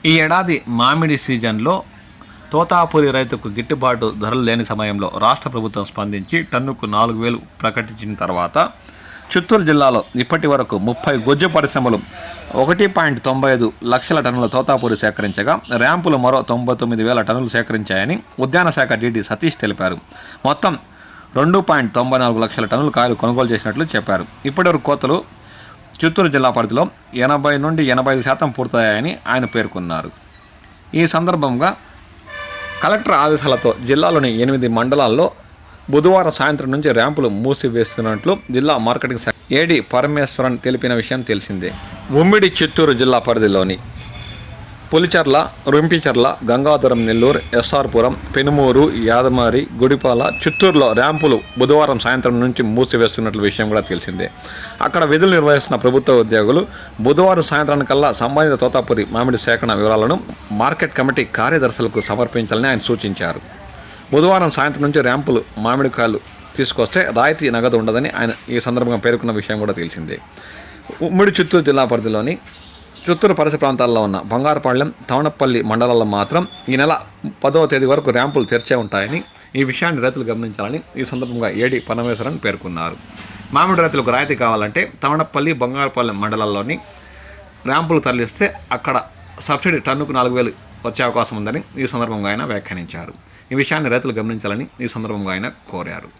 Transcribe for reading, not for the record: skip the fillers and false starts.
ఈ ఏడాది మామిడి సీజన్లో తోతాపురి రైతుకు గిట్టుబాటు ధరలు లేని సమయంలో రాష్ట్ర ప్రభుత్వం స్పందించి టన్నుకు 4,000 ప్రకటించిన తర్వాత చిత్తూరు జిల్లాలో ఇప్పటి వరకు 30 గుజ్జు పరిశ్రమలు 1.95 లక్షల టన్నుల తోతాపురి సేకరించగా ర్యాంపులు మరో 99,000 టన్నులు సేకరించాయని ఉద్యాన శాఖ డీడీ సతీష్ తెలిపారు. మొత్తం 2.94 లక్షల టన్నుల కాయలు కొనుగోలు చేసినట్లు చెప్పారు. ఇప్పటివరకు కోతలు చిత్తూరు జిల్లా పరిధిలో 80 నుండి 85% పూర్తయ్యాయని ఆయన పేర్కొన్నారు. ఈ సందర్భంగా కలెక్టర్ ఆదేశాలతో జిల్లాలోని 8 మండలాల్లో బుధవారం సాయంత్రం నుంచి ర్యాంపులు మూసివేస్తున్నట్లు జిల్లా మార్కెటింగ్ శాఖ ఏడీ పరమేశ్వరన్ తెలిపిన విషయం తెలిసిందే. ఉమ్మడి చిత్తూరు జిల్లా పరిధిలోని పులిచెర్ల, రుంపిచెర్ల, గంగాధరం, నెల్లూరు, ఎస్ఆర్పురం, పెనుమూరు, యాదమారి, గుడిపాల, చిత్తూరులో ర్యాంపులు బుధవారం సాయంత్రం నుంచి మూసివేస్తున్నట్లు విషయం కూడా తెలిసిందే. అక్కడ విధులు నిర్వహిస్తున్న ప్రభుత్వ ఉద్యోగులు బుధవారం సాయంత్రానికల్లా సంబంధిత తోతాపురి మామిడి సేకరణ వివరాలను మార్కెట్ కమిటీ కార్యదర్శులకు సమర్పించాలని ఆయన సూచించారు. బుధవారం సాయంత్రం నుంచి ర్యాంపులు మామిడికాయలు తీసుకొస్తే రాయితీ నగదు ఉండదని ఆయన ఈ సందర్భంగా పేర్కొన్న విషయం కూడా తెలిసిందే. ఉమ్మడి చిత్తూరు జిల్లా పరిధిలోని చిత్తూరు పరిసర ప్రాంతాల్లో ఉన్న బంగారుపాళ్యం, తవణపల్లి మండలాల్లో మాత్రం ఈ నెల 10వ తేదీ వరకు ర్యాంపులు తెరిచే ఉంటాయని, ఈ విషయాన్ని రైతులు గమనించాలని ఈ సందర్భంగా ఏడీ పరమేశ్వరన్ పేర్కొన్నారు. మామిడి రైతులకు రాయితీ కావాలంటే తవణపల్లి, బంగారుపాళ్యం మండలాల్లోని ర్యాంపులు తరలిస్తే అక్కడ సబ్సిడీ టన్నుకు 4,000 వచ్చే అవకాశం ఉందని ఈ సందర్భంగా ఆయన వ్యాఖ్యానించారు. ఈ విషయాన్ని రైతులు గమనించాలని ఈ సందర్భంగా ఆయన కోరారు.